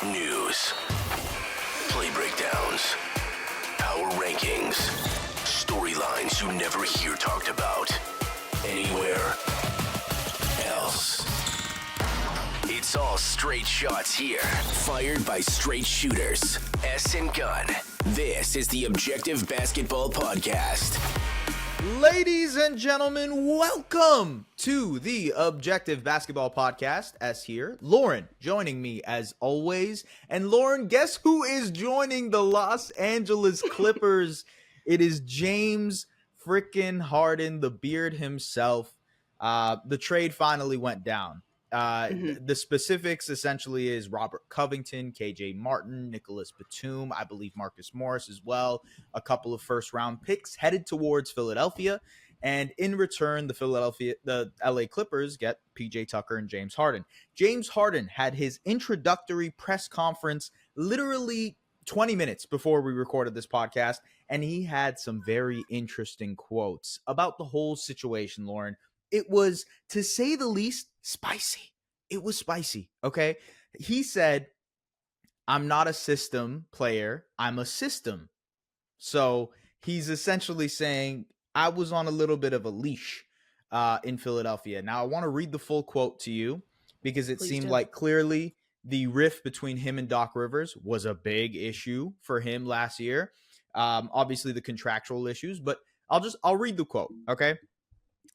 News, play breakdowns, power rankings, storylines you never hear talked about anywhere else. It's all straight shots here, fired by straight shooters. S and Gun. This is the Objective Basketball Podcast. Ladies and gentlemen, welcome to the Objective Basketball Podcast. S here. Lauren joining me as always. And Lauren, guess who is joining the Los Angeles Clippers? It is James freaking Harden, the beard himself. The trade finally went down. The specifics essentially is Robert Covington, KJ Martin, Nicholas Batum, I believe Marcus Morris as well, a couple of first round picks headed towards Philadelphia. And in return, the LA Clippers get PJ Tucker and James Harden. James Harden had his introductory press conference literally 20 minutes before we recorded this podcast, and he had some very interesting quotes about the whole situation, Lauren. It was, to say the least, spicy. It was spicy, okay? He said, I'm not a system player, I'm a system. So he's essentially saying, I was on a little bit of a leash in Philadelphia. Now, I want to read the full quote to you because it seemed like clearly the rift between him and Doc Rivers was a big issue for him last year. Obviously, the contractual issues, but I'll read the quote, okay?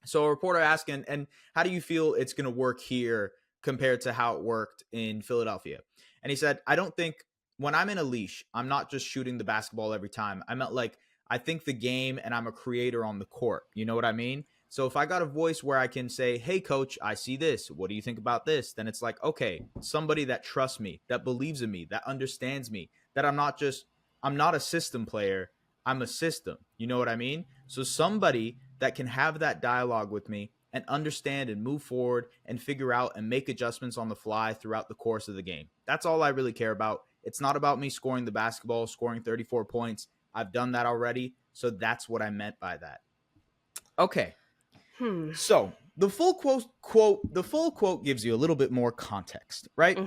So a reporter asking, and how do you feel it's going to work here compared to how it worked in Philadelphia? And he said, I don't think when I'm in a leash, I'm not just shooting the basketball every time. I meant like, I think the game and I'm a creator on the court. You know what I mean? So if I got a voice where I can say, hey, coach, I see this. What do you think about this? Then it's like, okay, somebody that trusts me, that believes in me, that understands me, that I'm not a system player. I'm a system. You know what I mean? So somebody that can have that dialogue with me and understand and move forward and figure out and make adjustments on the fly throughout the course of the game. That's all I really care about. It's not about me scoring the basketball, scoring 34 points. I've done that already. So that's what I meant by that. Okay. So the full quote gives you a little bit more context, right?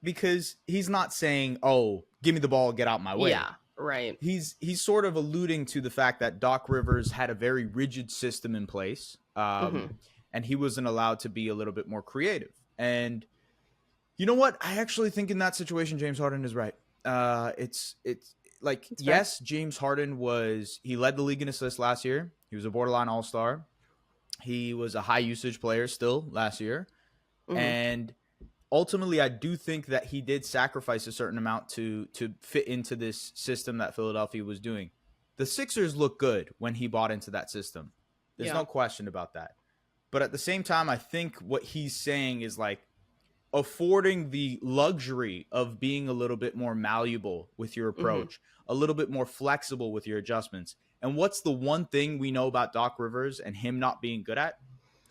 Because he's not saying, oh, give me the ball, get out my way. Yeah. Right. He's sort of alluding to the fact that Doc Rivers had a very rigid system in place, and he wasn't allowed to be a little bit more creative. And you know what? I actually think in that situation, James Harden is right. It's like, yes, James Harden he led the league in assists last year. He was a borderline all-star. He was a high usage player still last year. And ultimately, I do think that he did sacrifice a certain amount to fit into this system that Philadelphia was doing. The Sixers look good when he bought into that system. There's no question about that. But at the same time, I think what he's saying is like affording the luxury of being a little bit more malleable with your approach, a little bit more flexible with your adjustments. And what's the one thing we know about Doc Rivers and him not being good at?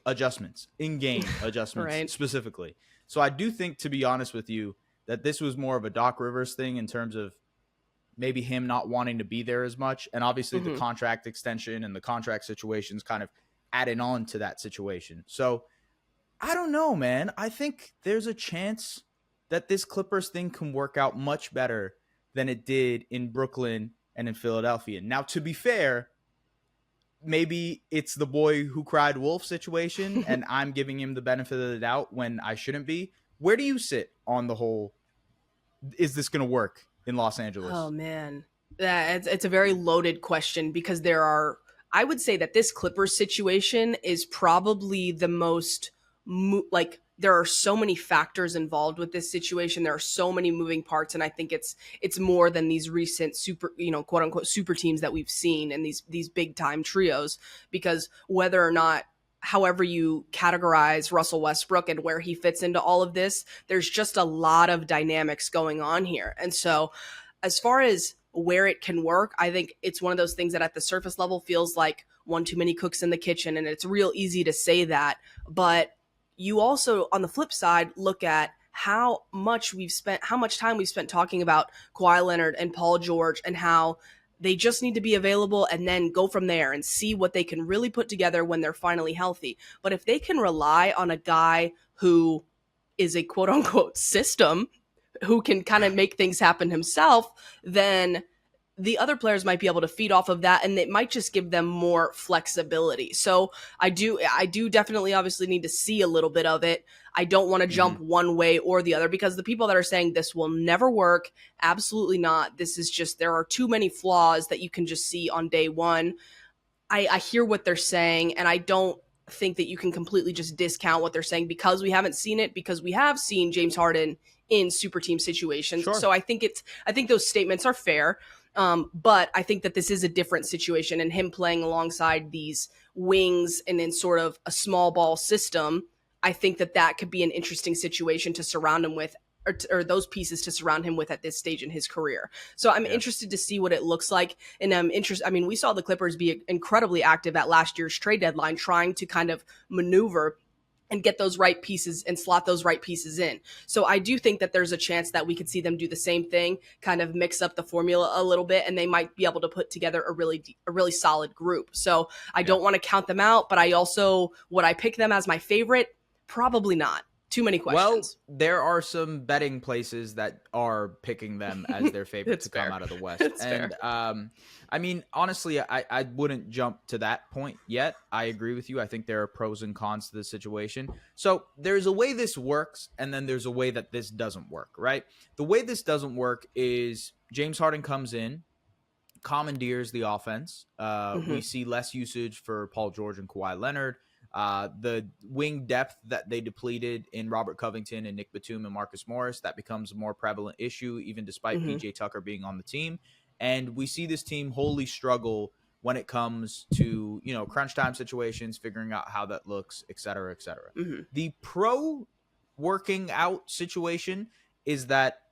Adjustments, in-game adjustments specifically. So I do think, to be honest with you, that this was more of a Doc Rivers thing in terms of maybe him not wanting to be there as much. And obviously the contract extension and the contract situations kind of adding on to that situation. So I don't know, man. I think there's a chance that this Clippers thing can work out much better than it did in Brooklyn and in Philadelphia. Now, to be fair, maybe it's the boy who cried wolf situation and I'm giving him the benefit of the doubt when I shouldn't be. Where do you sit on the whole, is this going to work in Los Angeles? Oh, man. It's a very loaded question because I would say that this Clippers situation is probably the most, there are so many factors involved with this situation. There are so many moving parts. And I think it's more than these recent super, quote unquote, super teams that we've seen and these big time trios, because whether or not, however you categorize Russell Westbrook and where he fits into all of this, there's just a lot of dynamics going on here. And so as far as where it can work, I think it's one of those things that at the surface level feels like one too many cooks in the kitchen. And it's real easy to say that, but you also, on the flip side, look at how much time we've spent talking about Kawhi Leonard and Paul George and how they just need to be available and then go from there and see what they can really put together when they're finally healthy. But if they can rely on a guy who is a quote unquote system who can kind of make things happen himself, then the other players might be able to feed off of that, and it might just give them more flexibility. So I do definitely obviously need to see a little bit of it. I don't want to jump one way or the other, because the people that are saying this will never work, absolutely not. This is just, there are too many flaws that you can just see on day one. I hear what they're saying, and I don't think that you can completely just discount what they're saying because we haven't seen it, because we have seen James Harden in super team situations. Sure. So I think those statements are fair. But I think that this is a different situation, and him playing alongside these wings and in sort of a small ball system, I think that could be an interesting situation to surround him with, or those pieces to surround him with at this stage in his career. So I'm interested to see what it looks like. And I'm interested. I mean, we saw the Clippers be incredibly active at last year's trade deadline, trying to kind of maneuver and get those right pieces and slot those right pieces in. So I do think that there's a chance that we could see them do the same thing, kind of mix up the formula a little bit, and they might be able to put together a really solid group. So I don't want to count them out, but would I pick them as my favorite? Probably not. Too many questions. Well, there are some betting places that are picking them as their favorite to come out of the West. And I mean, honestly, I wouldn't jump to that point yet. I agree with you. I think there are pros and cons to this situation. So there's a way this works, and then there's a way that this doesn't work, right? The way this doesn't work is James Harden comes in, commandeers the offense. We see less usage for Paul George and Kawhi Leonard. The wing depth that they depleted in Robert Covington and Nick Batum and Marcus Morris, that becomes a more prevalent issue, even despite PJ Tucker being on the team. And we see this team wholly struggle when it comes to, crunch time situations, figuring out how that looks, et cetera, et cetera. The pro working out situation is that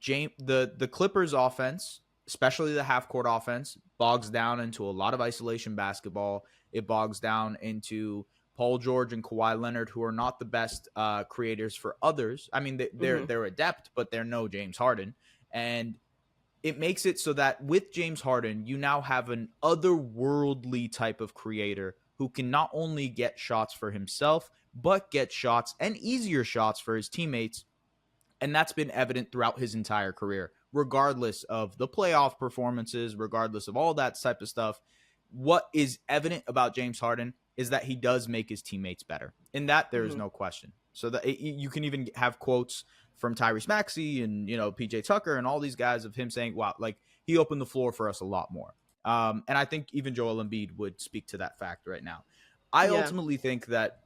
the Clippers offense, especially the half court offense, bogs down into a lot of isolation basketball. It bogs down into Paul George and Kawhi Leonard, who are not the best creators for others. I mean, they're adept, but they're no James Harden. And it makes it so that with James Harden, you now have an otherworldly type of creator who can not only get shots for himself, but get shots and easier shots for his teammates. And that's been evident throughout his entire career, regardless of the playoff performances, regardless of all that type of stuff. What is evident about James Harden is that he does make his teammates better. In that, there is no question. So that you can even have quotes from Tyrese Maxey and, PJ Tucker and all these guys of him saying, wow, like he opened the floor for us a lot more. And I think even Joel Embiid would speak to that fact right now. I ultimately think that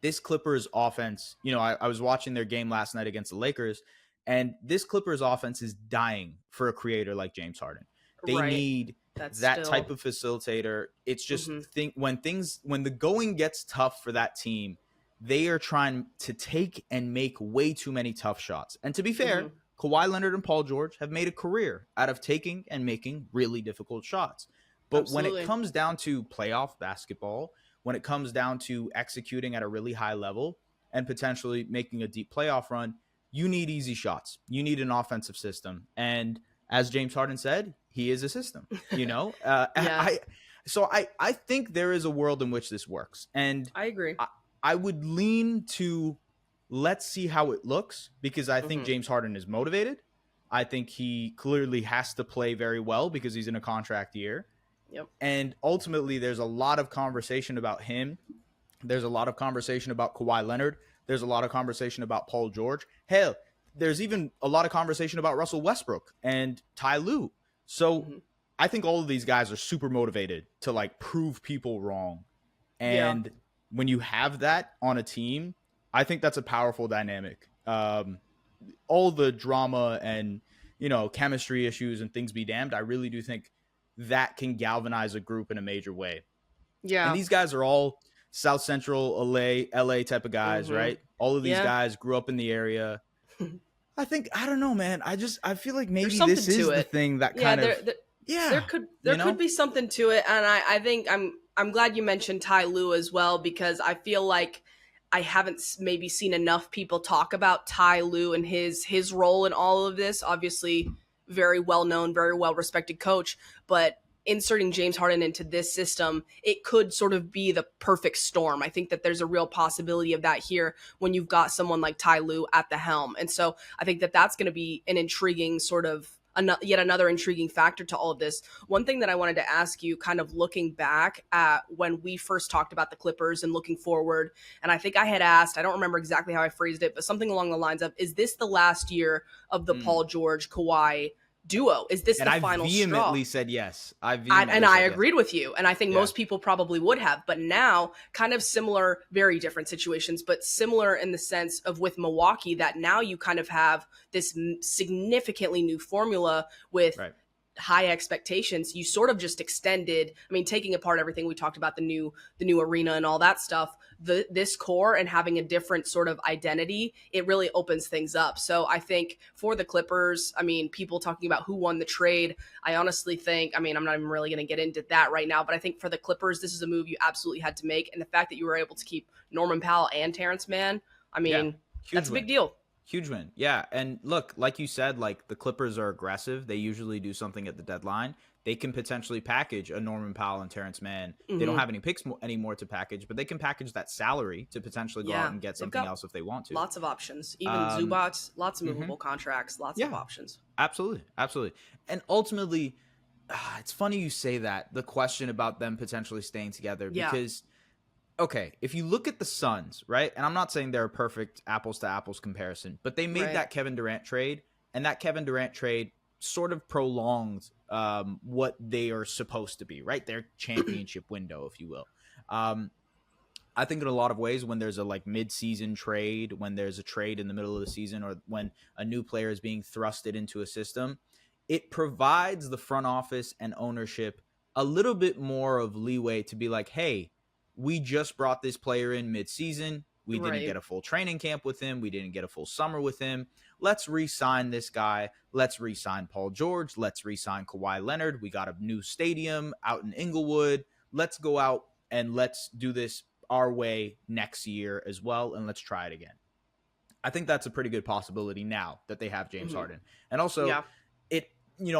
this Clippers offense, I was watching their game last night against the Lakers, and this Clippers offense is dying for a creator like James Harden. They need type of facilitator. It's just when the going gets tough for that team, they are trying to take and make way too many tough shots. And to be fair, Kawhi Leonard and Paul George have made a career out of taking and making really difficult shots. But when it comes down to playoff basketball, when it comes down to executing at a really high level and potentially making a deep playoff run, you need easy shots. You need an offensive system. And as James Harden said, he is a system, I think there is a world in which this works. And I agree. I would lean to let's see how it looks, because I think James Harden is motivated. I think he clearly has to play very well because he's in a contract year. Yep. And ultimately, there's a lot of conversation about him. There's a lot of conversation about Kawhi Leonard. There's a lot of conversation about Paul George. Hell, there's even a lot of conversation about Russell Westbrook and Ty Lue. So I think all of these guys are super motivated to prove people wrong. And when you have that on a team, I think that's a powerful dynamic. All the drama and, chemistry issues and things be damned, I really do think that can galvanize a group in a major way. Yeah. And these guys are all South Central LA type of guys, right? All of these guys grew up in the area. I don't know, man. I feel like maybe this is the thing that kind of there could be something to it. And I think I'm glad you mentioned Ty Lue as well, because I feel like I haven't maybe seen enough people talk about Ty Lue and his role in all of this. Obviously, very well known, very well respected coach, but inserting James Harden into this system, it could sort of be the perfect storm. I think that there's a real possibility of that here when you've got someone like Ty Lue at the helm. And so I think that that's going to be an intriguing sort of yet another intriguing factor to all of this. One thing that I wanted to ask you, kind of looking back at when we first talked about the Clippers and looking forward, and I think I had asked, I don't remember exactly how I phrased it, but something along the lines of, is this the last year of the Paul George Kawhi duo? Is this the final straw? I vehemently said yes. I agreed with you. And I think most people probably would have. But now, kind of similar, very different situations, but similar in the sense of with Milwaukee, that now you kind of have this significantly new formula with high expectations. You sort of just extended, I mean, taking apart everything we talked about, the new arena and all that stuff, this core and having a different sort of identity, it really opens things up. So I think for the Clippers, I mean, people talking about who won the trade, I honestly think, I mean, I'm not even really going to get into that right now, but I think for the Clippers, this is a move you absolutely had to make. And the fact that you were able to keep Norman Powell and Terrence Mann, I mean, that's a big deal. Huge win. Yeah. And look, like you said, like the Clippers are aggressive. They usually do something at the deadline. They can potentially package a Norman Powell and Terrence Mann. They don't have any picks anymore to package, but they can package that salary to potentially go out and get something else if they want to. Lots of options. Even Zubats, lots of movable contracts, lots of options. Absolutely. Absolutely. And ultimately, it's funny you say that, the question about them potentially staying together, because okay, if you look at the Suns, right, and I'm not saying they're a perfect apples-to-apples comparison, but they made that Kevin Durant trade, and that Kevin Durant trade sort of prolonged what they are supposed to be, right? Their championship window, if you will. I think in a lot of ways, when there's a like mid-season trade, when there's a trade in the middle of the season, or when a new player is being thrusted into a system, it provides the front office and ownership a little bit more of leeway to be like, hey, we just brought this player in mid-season. We didn't get a full training camp with him. We didn't get a full summer with him. Let's re-sign this guy. Let's re-sign Paul George. Let's re-sign Kawhi Leonard. We got a new stadium out in Inglewood. Let's go out and let's do this our way next year as well, and let's try it again. I think that's a pretty good possibility now that they have James Harden. And also,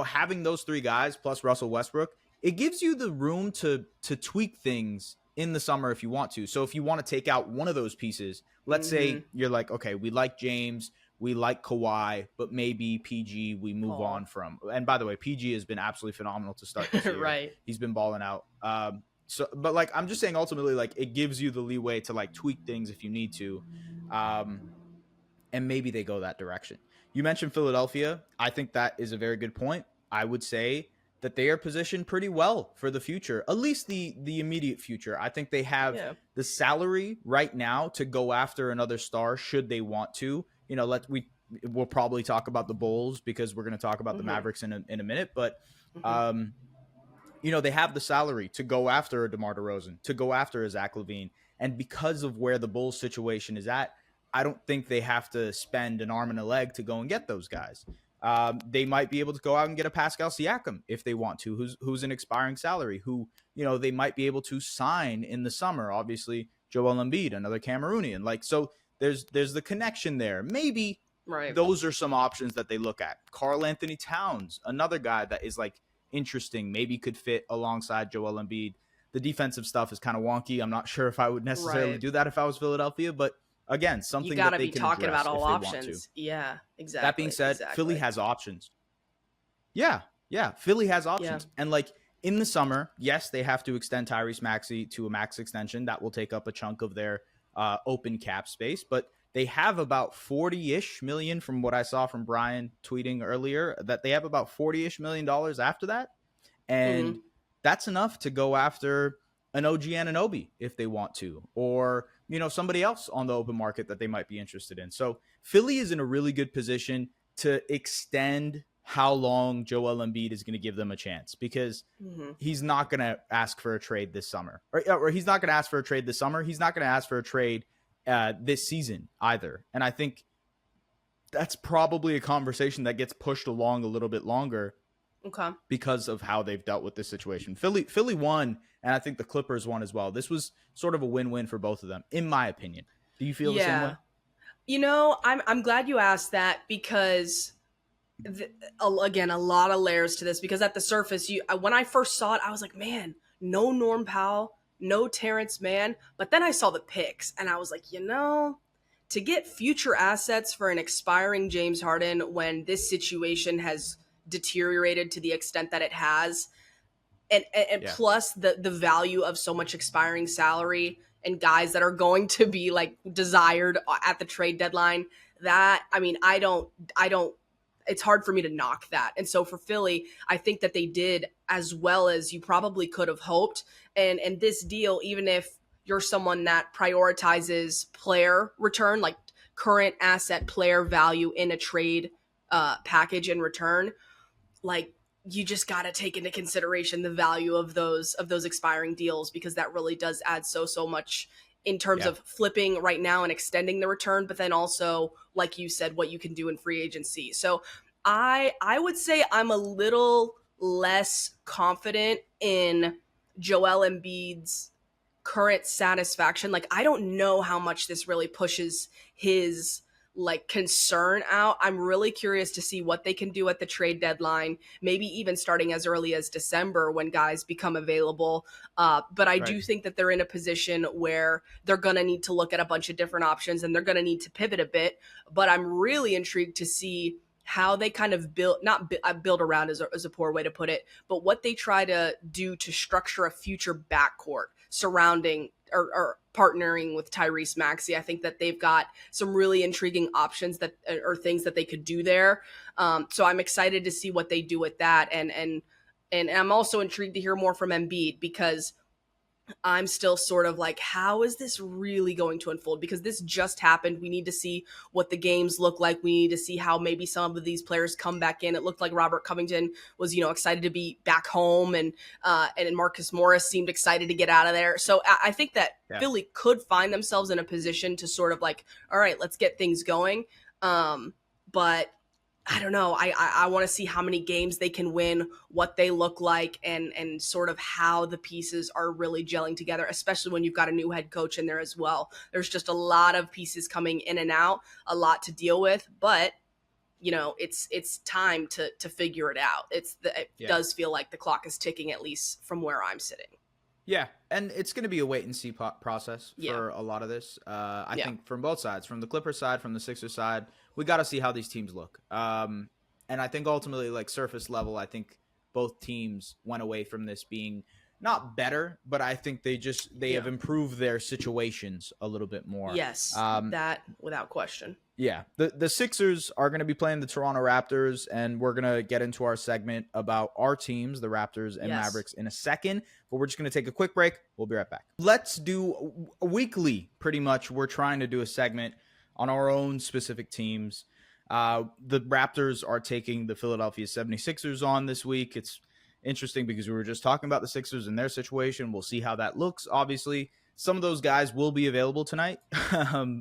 having those three guys plus Russell Westbrook, it gives you the room to tweak things in the summer if you want to. So if you want to take out one of those pieces, let's say you're like, okay, we like James, we like Kawhi, but maybe PG we move on from. And by the way, PG has been absolutely phenomenal to start this year. He's been balling out. But like, I'm just saying ultimately, like, it gives you the leeway to like tweak things if you need to. And maybe they go that direction. You mentioned Philadelphia. I think that is a very good point. I would say that they are positioned pretty well for the future, at least the immediate future. I think they have the salary right now to go after another star should they want to. You know, we'll probably talk about the Bulls because we're going to talk about the Mavericks in a minute, but they have the salary to go after a DeMar DeRozan, to go after a Zach LaVine, and because of where the Bulls situation is at, I don't think they have to spend an arm and a leg to go and get those guys. They might be able to go out and get a Pascal Siakam if they want to, who's an expiring salary, who, they might be able to sign in the summer. Obviously, Joel Embiid, another Cameroonian. Like, so there's the connection there. Maybe those are some options that they look at. Karl Anthony Towns, another guy that is like interesting, maybe could fit alongside Joel Embiid. The defensive stuff is kind of wonky. I'm not sure if I would necessarily do that if I was Philadelphia, but again, something you gotta that they be can talking about all options. Yeah, exactly. That being said, Philly has options. Yeah, Philly has options. And like in the summer, yes, they have to extend Tyrese Maxey to a max extension. That will take up a chunk of their open cap space, but they have about 40-ish million from what I saw from Brian tweeting earlier, that they have about 40-ish million dollars after that. And that's enough to go after an OG Anunoby if they want to, or somebody else on the open market that they might be interested in. So Philly is in a really good position to extend how long Joel Embiid is going to give them a chance, because he's not going to ask for a trade this summer, or he's not going to ask for a trade this summer. He's not going to ask for a trade this season either. And I think that's probably a conversation that gets pushed along a little bit longer. Because of how they've dealt with this situation. Philly won, and I think the Clippers won as well. This was sort of a win-win for both of them, in my opinion. Do you feel the same way? I'm glad you asked that, because Again, a lot of layers to this because at the surface, when I first saw it, I was like, man, no Norm Powell, no Terrence Mann. But then I saw the picks and I was like, to get future assets for an expiring James Harden when this situation has deteriorated to the extent that it has, and Yeah. plus the value of so much expiring salary and guys that are going to be like desired at the trade deadline, that I don't it's hard for me to knock that. And so for Philly, I think that they did as well as you probably could have hoped. And this deal, even if you're someone that prioritizes player return, like current asset player value in a trade package in return, like you just got to take into consideration the value of those expiring deals, because that really does add so much in terms of flipping right now and extending the return, but then also, like you said, what you can do in free agency. So I would say I'm a little less confident in Joel Embiid's current satisfaction. Like, I don't know how much this really pushes his like concern out. I'm really curious to see what they can do at the trade deadline, maybe even starting as early as December when guys become available. But I do think that they're in a position where they're going to need to look at a bunch of different options and they're going to need to pivot a bit. But I'm really intrigued to see how they kind of build around is a poor way to put it, but what they try to do to structure a future backcourt surrounding or partnering with Tyrese Maxey. I think that they've got some really intriguing options that or things that they could do there. So I'm excited to see what they do with that. And I'm also intrigued to hear more from Embiid, because I'm still sort of like, how is this really going to unfold? Because this just happened. We need to see what the games look like. We need to see how maybe some of these players come back in. It looked like Robert Covington was, excited to be back home, and Marcus Morris seemed excited to get out of there. So I think that Philly could find themselves in a position to sort of like, all right, let's get things going. But I don't know. I want to see how many games they can win, what they look like, and sort of how the pieces are really gelling together, especially when you've got a new head coach in there as well. There's just a lot of pieces coming in and out, a lot to deal with, but it's time to figure it out. It does feel like the clock is ticking, at least from where I'm sitting. Yeah, and it's going to be a wait and see process for a lot of this. I think from both sides, from the Clippers side, from the Sixers side, we got to see how these teams look. And I think ultimately, like surface level, I think both teams went away from this being not better, but I think they have improved their situations a little bit more. Yes, that without question. Yeah, the Sixers are going to be playing the Toronto Raptors, and we're going to get into our segment about our teams, the Raptors and Mavericks, in a second. But we're just going to take a quick break. We'll be right back. Let's do weekly, pretty much. We're trying to do a segment on our own specific teams. The Raptors are taking the Philadelphia 76ers on this week. It's interesting because we were just talking about the Sixers and their situation. We'll see how that looks, obviously. Some of those guys will be available tonight,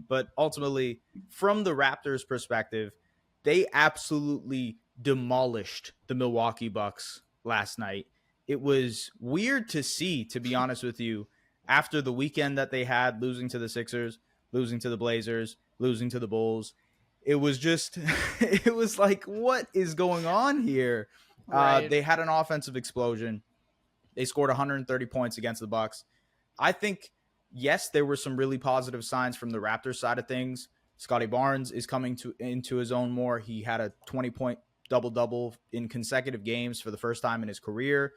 but ultimately, from the Raptors' perspective, they absolutely demolished the Milwaukee Bucks last night. It was weird to see, to be honest with you, after the weekend that they had, losing to the Sixers, losing to the Blazers, losing to the Bulls. It was just, it was like, what is going on here? Right. They had an offensive explosion. They scored 130 points against the Bucks. I think, yes, there were some really positive signs from the Raptors side of things. Scotty Barnes is coming into his own more. He had a 20-point double-double in consecutive games for the first time in his career.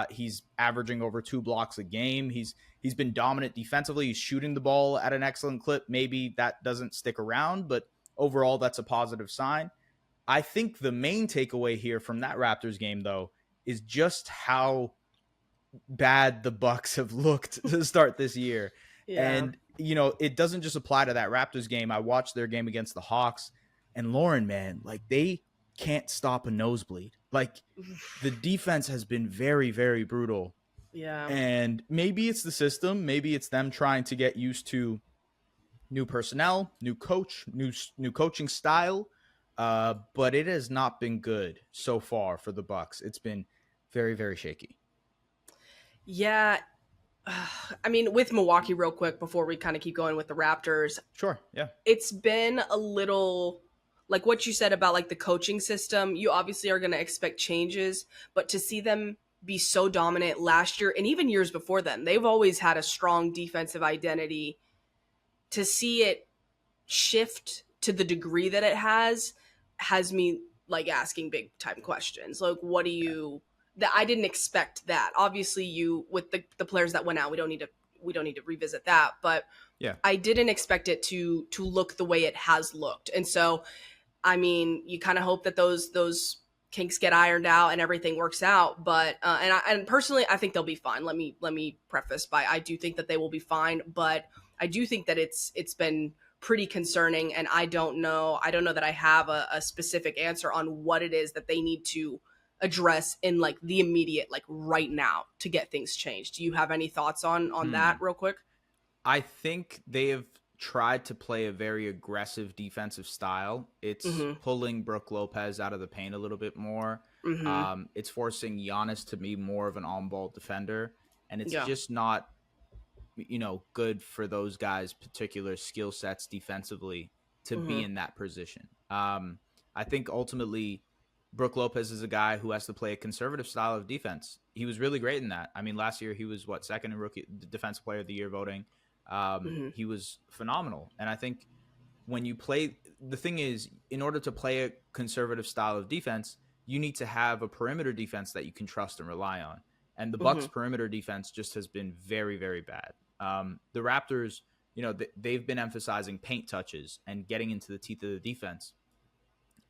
He's averaging over 2 blocks a game. He's been dominant defensively. He's shooting the ball at an excellent clip. Maybe that doesn't stick around, but overall, that's a positive sign. I think the main takeaway here from that Raptors game, though, is just how bad the Bucks have looked to start this year. And it doesn't just apply to that Raptors game. I watched their game against the Hawks, and Lauren, man, like, they can't stop a nosebleed. Like, the defense has been very, very brutal. And maybe it's the system, maybe it's them trying to get used to new personnel, new coach, new coaching style, but it has not been good so far for the Bucks. It's been very, very shaky. Yeah. I mean, with Milwaukee, real quick, before we kind of keep going with the Raptors. Sure, yeah. It's been a little like what you said about like the coaching system, you obviously are going to expect changes, but to see them be so dominant last year and even years before then, they've always had a strong defensive identity. To see it shift to the degree that it has me like asking big time questions. Like, what do you, that I didn't expect that. Obviously you, with the players that went out, we don't need to revisit that, but Yeah. I didn't expect it to look the way it has looked. And so, I mean, you kind of hope that those kinks get ironed out and everything works out. But and personally, I think they'll be fine. Let me preface by, I do think that they will be fine, but I do think that it's been pretty concerning, and I don't know that I have a specific answer on what it is that they need to address in like the immediate, like right now, to get things changed. Do you have any thoughts on that real quick? I think they have tried to play a very aggressive defensive style. It's pulling Brook Lopez out of the paint a little bit more. It's forcing Giannis to be more of an on-ball defender, and it's just not, good for those guys' particular skill sets defensively to be in that position. I think ultimately Brook Lopez is a guy who has to play a conservative style of defense. He was really great in that. I mean, last year he was second in rookie defensive player of the year voting. He was phenomenal. And I think when you play, the thing is, in order to play a conservative style of defense, you need to have a perimeter defense that you can trust and rely on. And the Bucks perimeter defense just has been very, very bad. The Raptors, they've been emphasizing paint touches and getting into the teeth of the defense.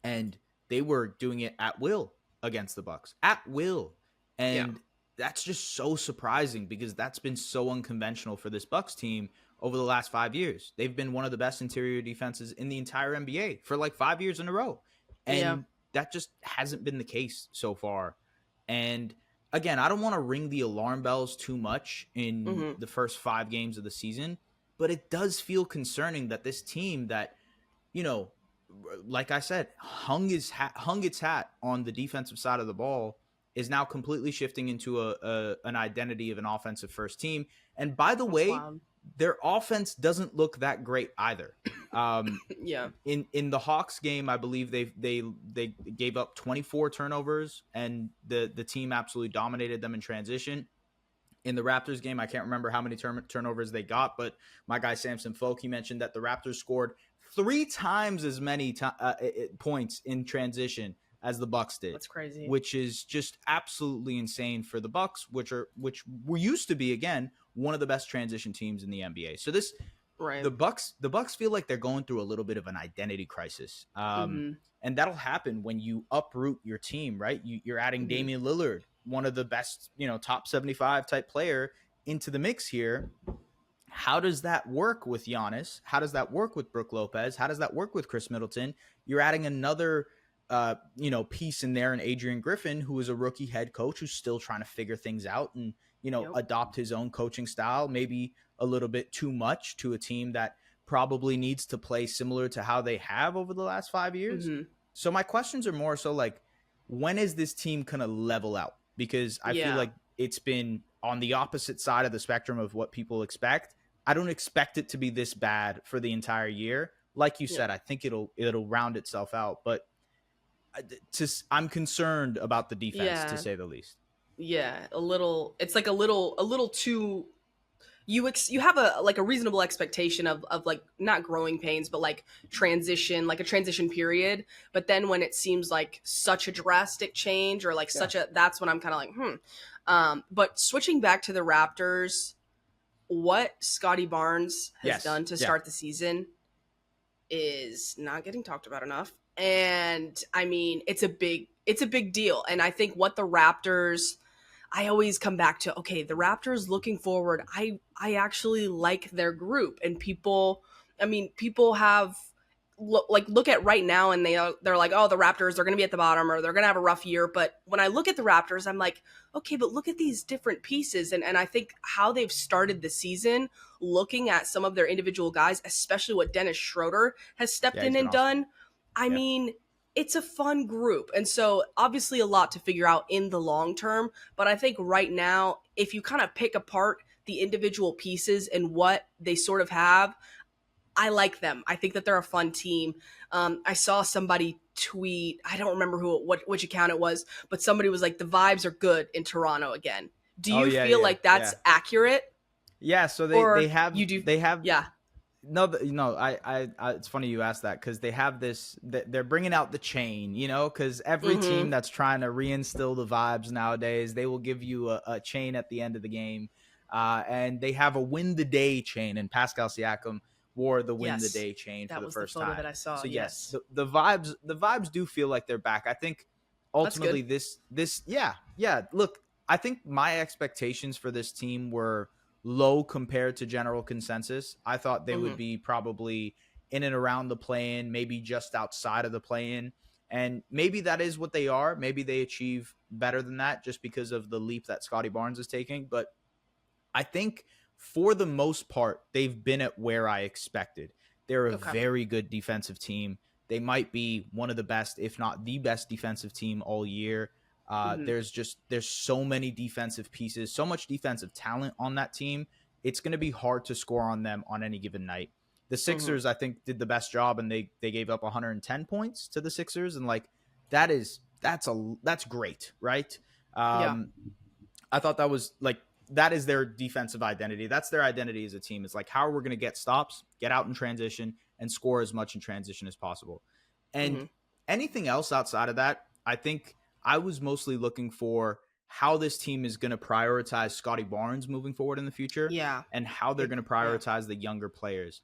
And they were doing it at will against the Bucks, at will. And that's just so surprising because that's been so unconventional for this Bucks team over the last 5 years. They've been one of the best interior defenses in the entire NBA for like 5 years in a row. And that just hasn't been the case so far. And again, I don't want to ring the alarm bells too much in the first 5 games of the season, but it does feel concerning that this team that, like I said, hung its hat on the defensive side of the ball is now completely shifting into an identity of an offensive first team. And by the way, their offense doesn't look that great either. In the Hawks game, I believe they gave up 24 turnovers, and the team absolutely dominated them in transition. In the Raptors game, I can't remember how many turnovers they got, but my guy Samson Folk, he mentioned that the Raptors scored 3 times as many points in transition as the Bucks did. That's crazy. Which is just absolutely insane for the Bucks, which were used to be, again, one of the best transition teams in the NBA. So the Bucks feel like they're going through a little bit of an identity crisis. And that'll happen when you uproot your team, right? You're adding Damian Lillard, one of the best, top 75 type player, into the mix here. How does that work with Giannis? How does that work with Brook Lopez? How does that work with Chris Middleton? You're adding another piece in there, and Adrian Griffin, who is a rookie head coach who's still trying to figure things out and, adopt his own coaching style, maybe a little bit too much to a team that probably needs to play similar to how they have over the last 5 years. So my questions are more so like, when is this team going to level out? Because I feel like it's been on the opposite side of the spectrum of what people expect. I don't expect it to be this bad for the entire year. Like you said, I think it'll round itself out, but I'm concerned about the defense, to say the least. Yeah, a little. It's like a little too. You have a reasonable expectation of like not growing pains, but like a transition period. But then when it seems like such a drastic change or like that's when I'm kind of like, But switching back to the Raptors, what Scotty Barnes has done to start the season is not getting talked about enough. And I mean, it's a big deal. And I think what the Raptors, I always come back to, okay, the Raptors looking forward, I actually like their group. And people have look at right now and they're like, oh, the Raptors, they're going to be at the bottom or they're going to have a rough year. But when I look at the Raptors, I'm like, okay, but look at these different pieces. And I think how they've started the season, looking at some of their individual guys, especially what Dennis Schroeder has stepped in and done. I mean, it's a fun group. And so obviously a lot to figure out in the long term. But I think right now, if you kind of pick apart the individual pieces and what they sort of have, I like them. I think that they're a fun team. I saw somebody tweet, I don't remember which account it was, but somebody was like, the vibes are good in Toronto again. Do Oh you yeah, feel yeah, like that's yeah. accurate? Yeah, so Or you do? they have Yeah. no, it's funny you asked that because they have this, they're bringing out the chain, because every team that's trying to reinstill the vibes nowadays, they will give you a chain at the end of the game. And they have a win the day chain, and Pascal Siakam wore the win the Yes. day chain for That the was the first photo time. that I saw. So Yes. the vibes do feel like they're back. I think ultimately That's this yeah. Look, I think my expectations for this team were low compared to general consensus. I thought they would be probably in and around the play-in, maybe just outside of the play-in. And maybe that is what they are. Maybe they achieve better than that just because of the leap that Scotty Barnes is taking. But I think for the most part, they've been at where I expected. They're a very good defensive team. They might be one of the best, if not the best defensive team all year. There's so many defensive pieces, so much defensive talent on that team. It's going to be hard to score on them on any given night. The Sixers, I think, did the best job, and they gave up 110 points to the Sixers, and like that's great, right? I thought that was like that is their defensive identity. That's their identity as a team. It's like, how are we going to get stops, get out in transition, and score as much in transition as possible. And anything else outside of that, I think I was mostly looking for how this team is going to prioritize Scotty Barnes moving forward in the future. Yeah. And how they're going to prioritize the younger players.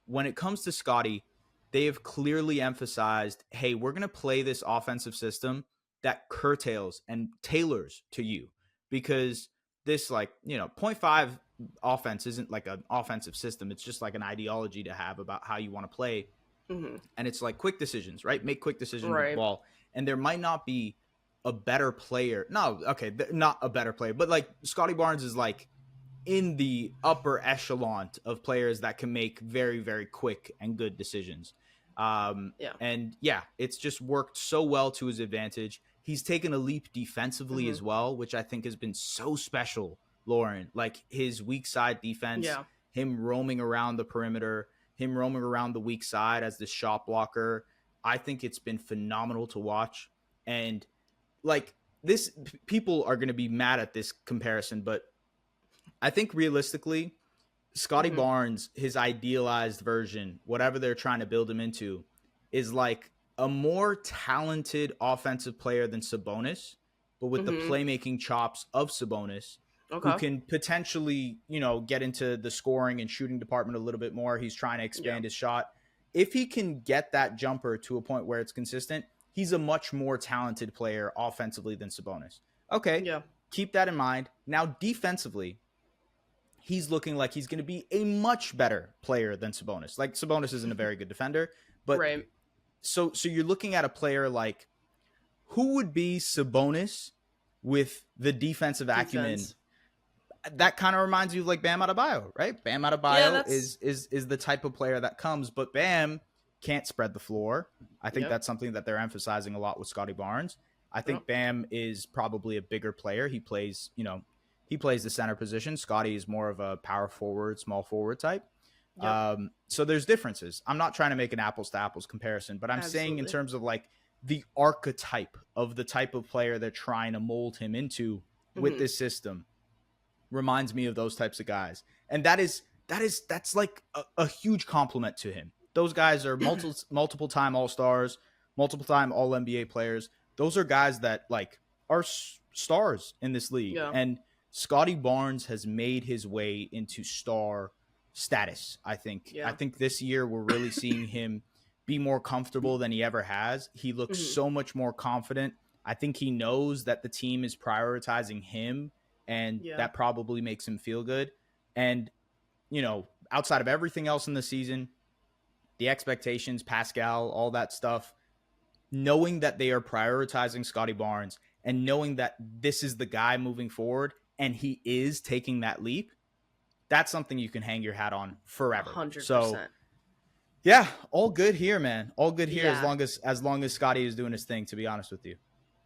When it comes to Scotty, they have clearly emphasized, hey, we're going to play this offensive system that curtails and tailors to you, because this, like, 0.5 offense isn't like an offensive system. It's just like an ideology to have about how you want to play. And it's like quick decisions, right? Make quick decisions with the ball. And there might not be a better player. No, okay, not a better player, but like Scotty Barnes is like in the upper echelon of players that can make very, very quick and good decisions. And yeah, it's just worked so well to his advantage. He's taken a leap defensively as well, which I think has been so special, Lauren. Like his weak side defense, him roaming around the perimeter, him roaming around the weak side as the shot blocker. I think it's been phenomenal to watch. And like this, people are going to be mad at this comparison, but I think realistically, Scotty Barnes, his idealized version, whatever they're trying to build him into, is like a more talented offensive player than Sabonis, but with the playmaking chops of Sabonis, who can potentially, get into the scoring and shooting department a little bit more. He's trying to expand his shot. If he can get that jumper to a point where it's consistent, he's a much more talented player offensively than Sabonis. Okay, keep that in mind. Now, defensively, he's looking like he's going to be a much better player than Sabonis. Like, Sabonis isn't a very good defender, but so you're looking at a player like, who would be Sabonis with the defensive acumen? That kind of reminds you of like Bam Adebayo, right? Bam Adebayo is the type of player that comes, but Bam can't spread the floor. I think that's something that they're emphasizing a lot with Scotty Barnes. I think Bam is probably a bigger player. He plays, he plays the center position. Scotty is more of a power forward, small forward type. So there's differences. I'm not trying to make an apples to apples comparison, but I'm saying in terms of like the archetype of the type of player they're trying to mold him into with this system reminds me of those types of guys. And that's like a huge compliment to him. Those guys are multiple time All-Stars, multiple time All-NBA players. Those are guys that like are stars in this league. And Scotty Barnes has made his way into star status, I think. I think this year we're really seeing him be more comfortable than he ever has. He looks so much more confident. I think he knows that the team is prioritizing him, and that probably makes him feel good. And, outside of everything else in the season, the expectations, Pascal, all that stuff, knowing that they are prioritizing Scotty Barnes and knowing that this is the guy moving forward and he is taking that leap, that's something you can hang your hat on forever. 100%. So, yeah, all good here, man. All good here as long as Scotty is doing his thing, to be honest with you.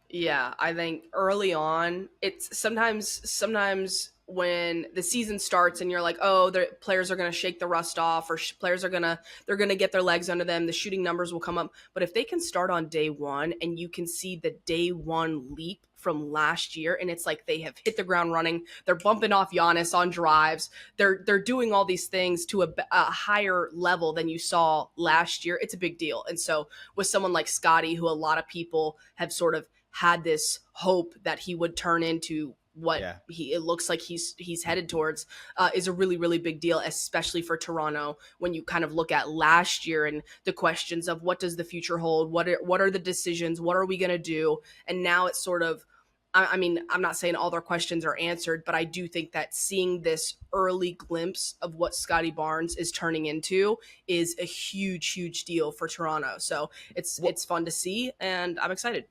Yeah, I think early on, it's sometimes when the season starts and you're like, oh, the players are going to shake the rust off, or players are they're going to get their legs under them. The shooting numbers will come up. But if they can start on day one and you can see the day one leap from last year, and it's like they have hit the ground running, they're bumping off Giannis on drives, they're doing all these things to a higher level than you saw last year, it's a big deal. And so with someone like Scotty, who a lot of people have sort of had this hope that he would turn into what it looks like he's headed towards, is a really, really big deal, especially for Toronto. When you kind of look at last year and the questions of what does the future hold, what are the decisions, what are we going to do? And now it's sort of, I mean, I'm not saying all their questions are answered, but I do think that seeing this early glimpse of what Scotty Barnes is turning into is a huge, huge deal for Toronto. So it's fun to see, and I'm excited.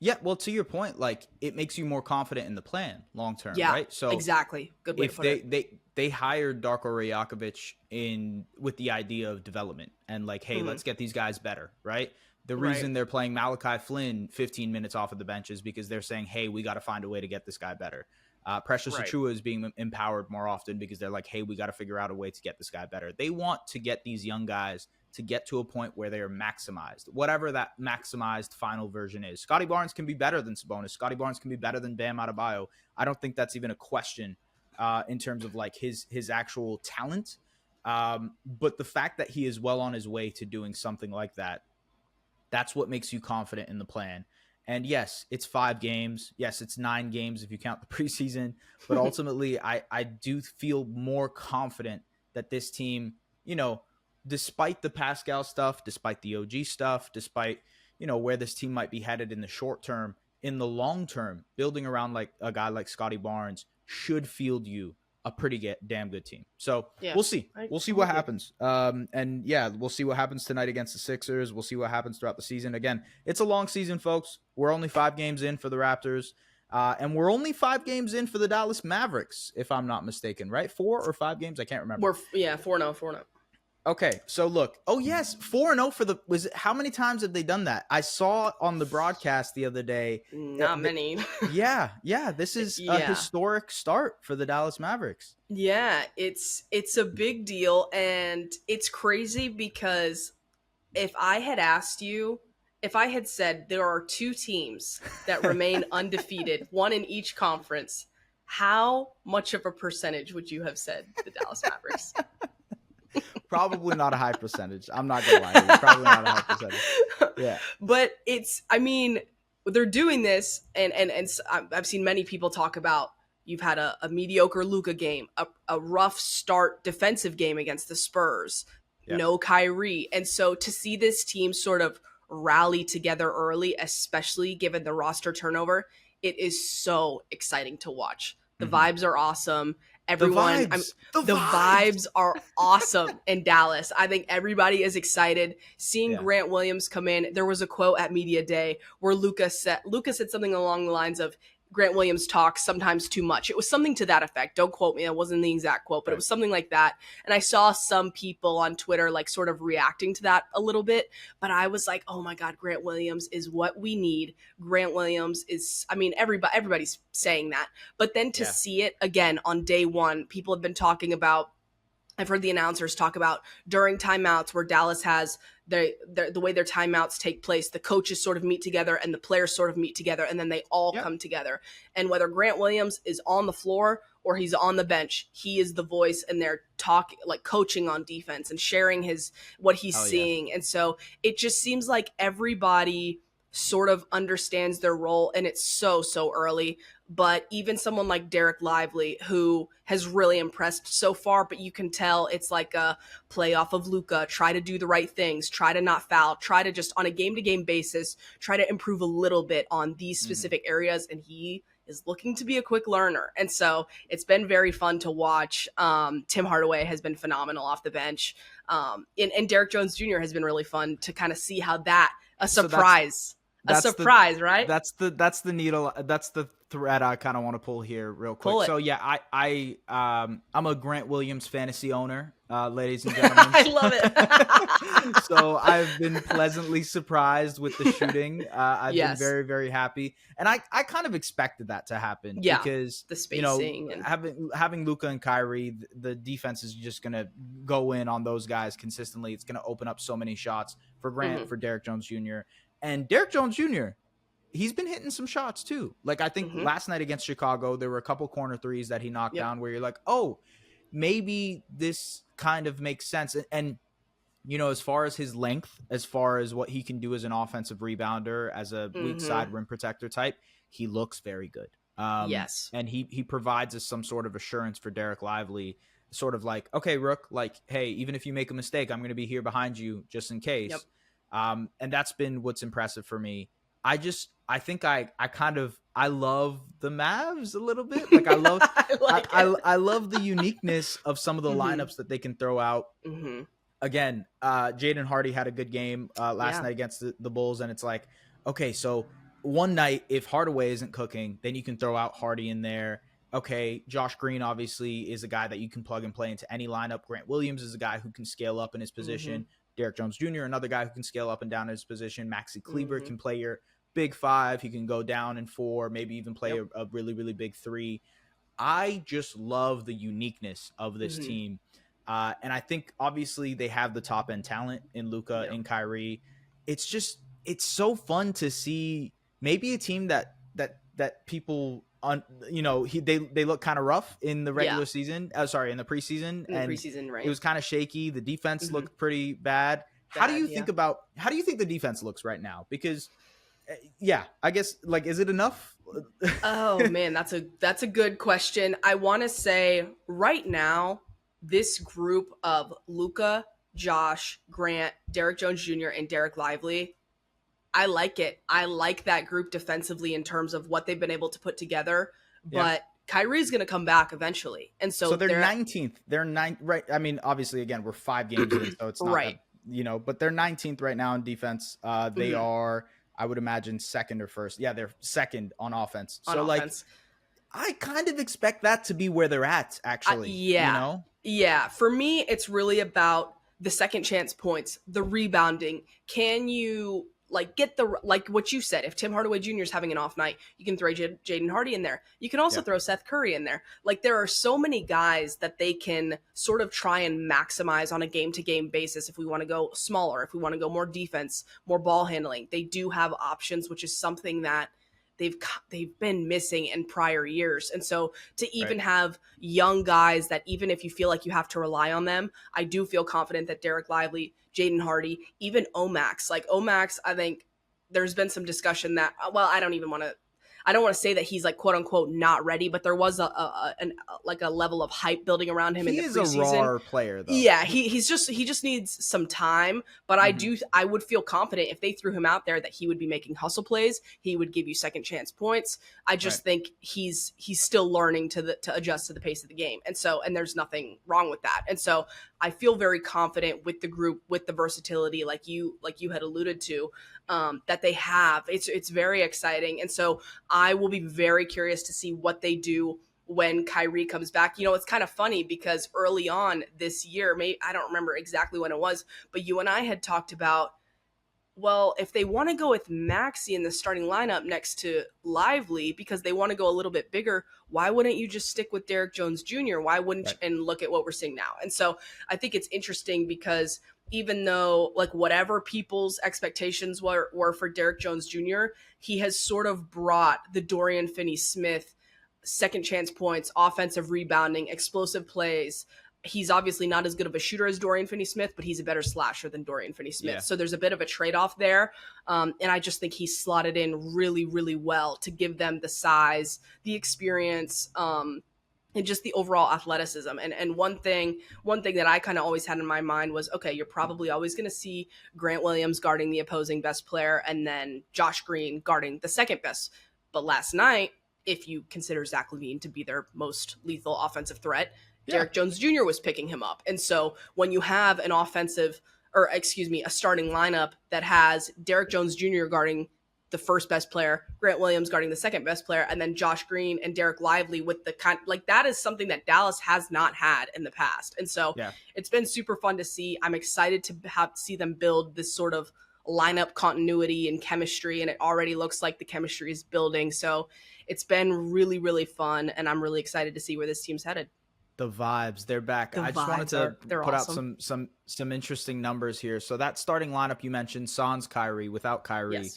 Yeah, well, to your point, like, it makes you more confident in the plan long term, right? So exactly. Good way to put it. They hired Darko Rajakovic with the idea of development and like, hey, let's get these guys better, right? The reason they're playing Malachi Flynn 15 minutes off of the bench is because they're saying, hey, we got to find a way to get this guy better. Precious Achiuwa is being empowered more often because they're like, hey, we got to figure out a way to get this guy better. They want to get these young guys to get to a point where they are maximized, whatever that maximized final version is. Scotty Barnes can be better than Sabonis. Scotty Barnes can be better than Bam Adebayo. I don't think that's even a question in terms of like his actual talent. But the fact that he is well on his way to doing something like that, that's what makes you confident in the plan. And yes, it's 5 games. Yes, it's 9 games if you count the preseason. But ultimately, I do feel more confident that this team, you know, despite the Pascal stuff, despite the OG stuff, despite, you know, where this team might be headed in the short term, in the long term, building around like a guy like Scotty Barnes should field you a pretty damn good team. So we'll see. We'll see what happens. And yeah, we'll see what happens tonight against the Sixers. We'll see what happens throughout the season. Again, it's a long season, folks. We're only 5 games in for the Raptors. And we're only 5 games in for the Dallas Mavericks, if I'm not mistaken, right? 4 or 5 games? I can't remember. 4-0. Okay, so look. Oh, yes, 4-0 for how many times have they done that? I saw on the broadcast the other day. Not many. Yeah, this is a historic start for the Dallas Mavericks. Yeah, it's a big deal, and it's crazy because if I had said there are 2 teams that remain undefeated, one in each conference, how much of a percentage would you have said the Dallas Mavericks? Probably not a high percentage. I'm not gonna lie to you. Probably not a high percentage. Yeah. But they're doing this, and I've seen many people talk about, you've had a mediocre Luka game, a rough start defensive game against the Spurs, no Kyrie. And so to see this team sort of rally together early, especially given the roster turnover, it is so exciting to watch. The vibes are awesome. Everyone, the vibes are awesome in Dallas. I think everybody is excited. Seeing Grant Williams come in, there was a quote at Media Day where Luka said something along the lines of, Grant Williams talks sometimes too much. It was something to that effect. Don't quote me. It wasn't the exact quote, but it was something like that. And I saw some people on Twitter like sort of reacting to that a little bit. But I was like, oh my God, Grant Williams is what we need. Grant Williams is, I mean, everybody's saying that. But then to see it again on day one, people have been talking about, I've heard the announcers talk about during timeouts where Dallas has the way their timeouts take place, the coaches sort of meet together and the players sort of meet together, and then they all come together. And whether Grant Williams is on the floor or he's on the bench, he is the voice, and they're talking, like coaching on defense and sharing what he's seeing. Yeah. And so it just seems like everybody sort of understands their role, and it's so early. But even someone like Derek Lively, who has really impressed so far, but you can tell it's like a play off of Luka, try to do the right things, try to not foul, try to just on a game-to-game basis, try to improve a little bit on these specific areas. And he is looking to be a quick learner. And so it's been very fun to watch. Tim Hardaway has been phenomenal off the bench. And Derek Jones Jr. has been really fun to kind of see how a surprise. Right? That's the needle. That's the thread I kind of want to pull here real quick. Pull it. So yeah, I'm a Grant Williams fantasy owner, ladies and gentlemen. I love it. So I've been pleasantly surprised with the shooting. I've been very, very happy, and I kind of expected that to happen. Yeah, because the spacing and having Luka and Kyrie, the defense is just gonna go in on those guys consistently. It's gonna open up so many shots for Grant, for Derrick Jones Jr. and Derrick Jones Jr. He's been hitting some shots too. Like I think last night against Chicago, there were a couple corner threes that he knocked down where you're like, oh, maybe this kind of makes sense. And as far as his length, as far as what he can do as an offensive rebounder, as a weak side rim protector type, he looks very good. Yes. And he provides us some sort of assurance for Derek Lively, sort of like, okay, Rook, like, hey, even if you make a mistake, I'm going to be here behind you just in case. And that's been what's impressive for me. I love the Mavs a little bit. Like I love, I love the uniqueness of some of the lineups that they can throw out. Again, Jaden Hardy had a good game last night against the Bulls, and it's like, okay, so one night if Hardaway isn't cooking, then you can throw out Hardy in there. Okay, Josh Green obviously is a guy that you can plug and play into any lineup. Grant Williams is a guy who can scale up in his position. Derrick Jones Jr., another guy who can scale up and down in his position. Maxi Kleber can play your big five. He can go down in 4, maybe even play a really, really big 3. I just love the uniqueness of this team. And I think obviously they have the top end talent in Luka and Kyrie. It's so fun to see maybe a team that people they look kind of rough in the regular season. In the preseason. Right. It was kind of shaky. The defense looked pretty bad. How do you think the defense looks right now? Because I guess, like, is it enough? Oh man, that's a good question. I want to say right now, this group of Luka, Josh, Grant, Derrick Jones Jr., and Derek Lively, I like it. I like that group defensively in terms of what they've been able to put together. But Kyrie's going to come back eventually. And so they're 19th. They're 9th, right? I mean, obviously, again, we're 5 games in, so it's not right. But they're 19th right now in defense. They are, I would imagine, second or first. Yeah, they're second on offense. I kind of expect that to be where they're at, actually. Yeah. For me, it's really about the second chance points, the rebounding. Can you get what you said? If Tim Hardaway Jr. is having an off night, you can throw Jaden Hardy in there. You can also throw Seth Curry in there. Like, there are so many guys that they can sort of try and maximize on a game-to-game basis. If we want to go smaller, if we want to go more defense, more ball handling, they do have options, which is something that they've been missing in prior years. And so to even have young guys that, even if you feel like you have to rely on them, I do feel confident that Derek Lively, Jaden Hardy, even Omax, I think there's been some discussion that, I don't want to say that he's quote unquote not ready, but there was a level of hype building around him in the preseason. He is a raw player, though. Yeah, he just needs some time. But I would feel confident if they threw him out there that he would be making hustle plays. He would give you second chance points. I just think he's still learning to adjust to the pace of the game, and there's nothing wrong with that. And so I feel very confident with the group, with the versatility, like you had alluded to, that they have. It's very exciting, and so I will be very curious to see what they do when Kyrie comes back. It's kind of funny because early on this year, I don't remember exactly when it was, but you and I had talked about, well, if they want to go with Maxey in the starting lineup next to Lively because they want to go a little bit bigger, why wouldn't you just stick with Derrick Jones Jr.? Why wouldn't and look at what we're seeing now? And so I think it's interesting because even though whatever people's expectations were for Derrick Jones Jr., he has sort of brought the Dorian Finney-Smith second chance points, offensive rebounding, explosive plays. He's obviously not as good of a shooter as Dorian Finney-Smith, but he's a better slasher than Dorian Finney-Smith. Yeah. So there's a bit of a trade-off there. And I just think he's slotted in really, really well to give them the size, the experience, and just the overall athleticism. And one thing that I kind of always had in my mind was, okay, you're probably always going to see Grant Williams guarding the opposing best player and then Josh Green guarding the second best. But last night, if you consider Zach LaVine to be their most lethal offensive threat, Derrick Jones Jr. was picking him up. And so when you have a starting lineup that has Derrick Jones Jr. guarding the first best player, Grant Williams guarding the second best player, and then Josh Green and Derek Lively with the that is something that Dallas has not had in the past. And so it's been super fun to see. I'm excited to see them build this sort of lineup continuity and chemistry, and it already looks like the chemistry is building. So it's been really, really fun, and I'm really excited to see where this team's headed. The vibes, they're back. I just wanted to put awesome. out some interesting numbers here. So that starting lineup you mentioned, Sans, Kyrie, without Kyrie,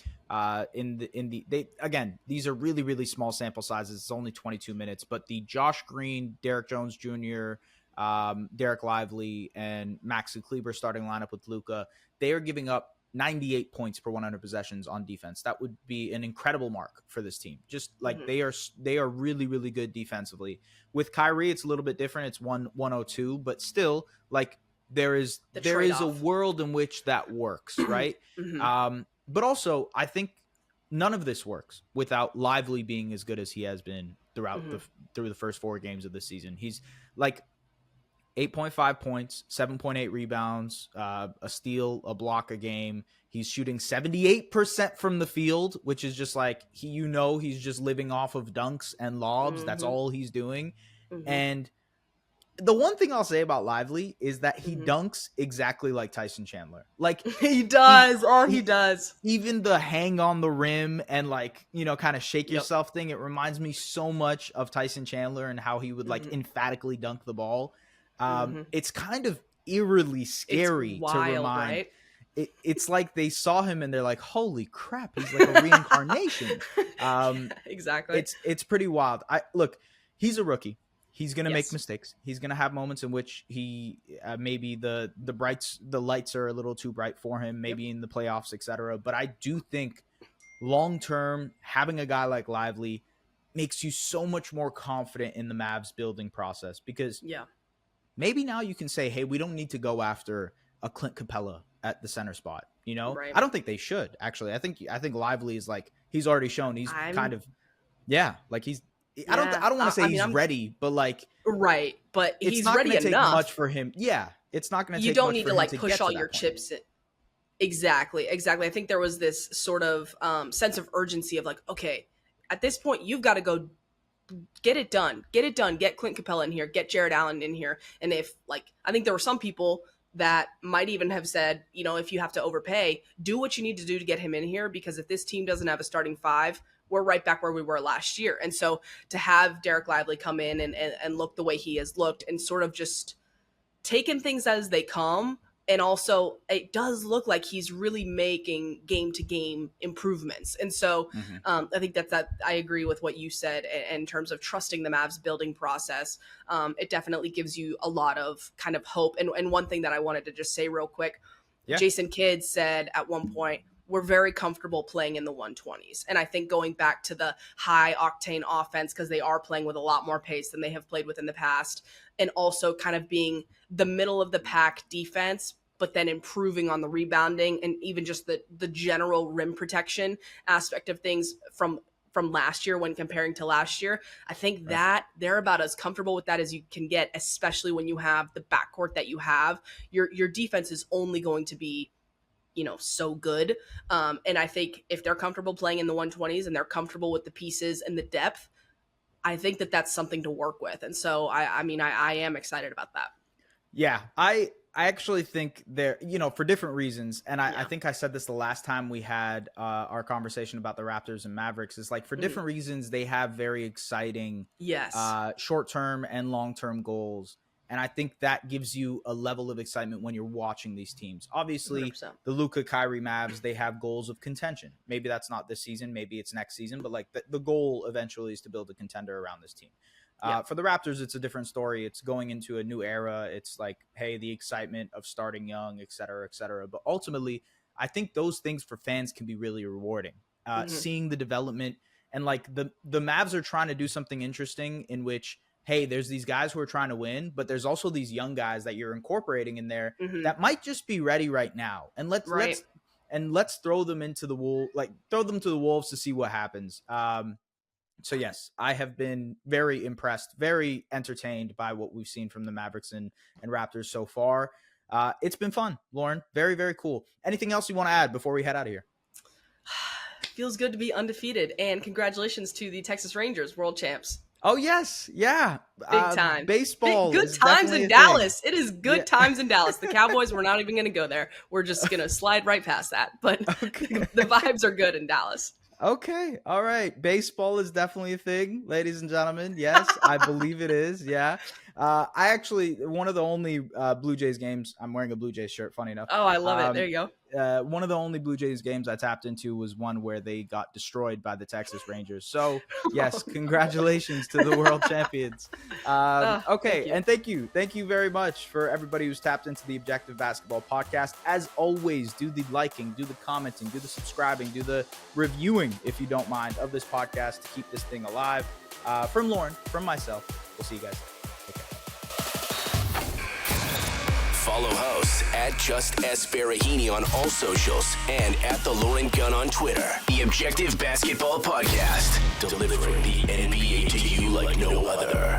these are really, really small sample sizes. It's only 22 minutes, but the Josh Green, Derek Jones Jr., Derek Lively, and Maxi Kleber starting lineup with Luka, they are giving up 98 points per 100 possessions on defense. That would be an incredible mark for this team. Just like they are really, really good defensively. With Kyrie, it's a little bit different. It's 102, but still, like there is a world in which that works, right? But also, I think none of this works without Lively being as good as he has been throughout through the first 4 games of the season. He's like 8.5 points, 7.8 rebounds, a steal, a block a game. He's shooting 78% from the field, which is just like, he's just living off of dunks and lobs. That's all he's doing. And the one thing I'll say about Lively is that he dunks exactly like Tyson Chandler. Like he does. He does. Even the hang on the rim and like, kind of shake yourself thing. It reminds me so much of Tyson Chandler and how he would like emphatically dunk the ball. It's kind of eerily scary to remind. Right? It's like they saw him and they're like, holy crap, he's like a reincarnation. Exactly. It's pretty wild. Look, he's a rookie. He's going to make mistakes. He's going to have moments in which he maybe the lights are a little too bright for him, maybe in the playoffs, etc. But I do think long term, having a guy like Lively makes you so much more confident in the Mavs building process, because maybe now you can say, hey, we don't need to go after a Clint Capella at the center spot. Right. I don't think they should, actually. I think Lively is like, he's already shown he's kind of like he's. I don't want to say he's ready, but like right, but he's ready enough. It's not going to take much for him. Yeah, it's not going to take much for him. You don't need to like push all your chips in. Exactly. I think there was this sort of sense of urgency of like, okay, at this point you've got to go get it done. Get Clint Capella in here, get Jared Allen in here. And if like, I think there were some people that might even have said, if you have to overpay, do what you need to do to get him in here, because if this team doesn't have a starting 5, we're right back where we were last year. And so to have Derek Lively come in and look the way he has looked and sort of just taking things as they come. And also it does look like he's really making game to game improvements. And so I think that I agree with what you said in terms of trusting the Mavs building process. It definitely gives you a lot of kind of hope. And one thing that I wanted to just say real quick, Jason Kidd said at one point, we're very comfortable playing in the 120s. And I think going back to the high octane offense, because they are playing with a lot more pace than they have played with in the past, and also kind of being the middle of the pack defense, but then improving on the rebounding and even just the general rim protection aspect of things from last year when comparing to last year. I think that they're about as comfortable with that as you can get, especially when you have the backcourt that you have. Your defense is only going to be so good. And I think if they're comfortable playing in the 120s and they're comfortable with the pieces and the depth, I think that that's something to work with. And so, I am excited about that. Yeah, I actually think they're, for different reasons. And I think I said this the last time we had our conversation about the Raptors and Mavericks, is like for different reasons, they have very exciting short-term and long-term goals. And I think that gives you a level of excitement when you're watching these teams. Obviously, 100%. The Luka Kyrie Mavs, they have goals of contention. Maybe that's not this season. Maybe it's next season. But like the goal eventually is to build a contender around this team. For the Raptors, it's a different story. It's going into a new era. It's like, hey, the excitement of starting young, et cetera, et cetera. But ultimately, I think those things for fans can be really rewarding. Seeing the development, and like the Mavs are trying to do something interesting in which, hey, there's these guys who are trying to win, but there's also these young guys that you're incorporating in there that might just be ready right now. And let's throw them into the wolves to see what happens. So yes, I have been very impressed, very entertained by what we've seen from the Mavericks and Raptors so far. It's been fun, Lauren. Very, very cool. Anything else you want to add before we head out of here? feels good to be undefeated. And congratulations to the Texas Rangers, world champs. Oh yes, yeah, Big time. Baseball. Good is times definitely in a Dallas. thing. It is good times in Dallas. The Cowboys, we're not even going to go there. We're just going to slide right past that. But the vibes are good in Dallas. Okay, all right. Baseball is definitely a thing, ladies and gentlemen. Yes, I believe it is. Yeah. I actually, one of the only Blue Jays games, I'm wearing a Blue Jays shirt, funny enough. Oh, I love it. There you go. One of the only Blue Jays games I tapped into was one where they got destroyed by the Texas Rangers. So, yes, congratulations to the world champions. Okay, and thank you very much for everybody who's tapped into the Objective Basketball Podcast. As always, do the liking, do the commenting, do the subscribing, do the reviewing, if you don't mind, of this podcast to keep this thing alive. From Lauren, from myself, we'll see you guys. Follow hosts at Just S. Farahini on all socials and at The Lauren Gunn on Twitter. The Objective Basketball Podcast, delivering the NBA to you like no other.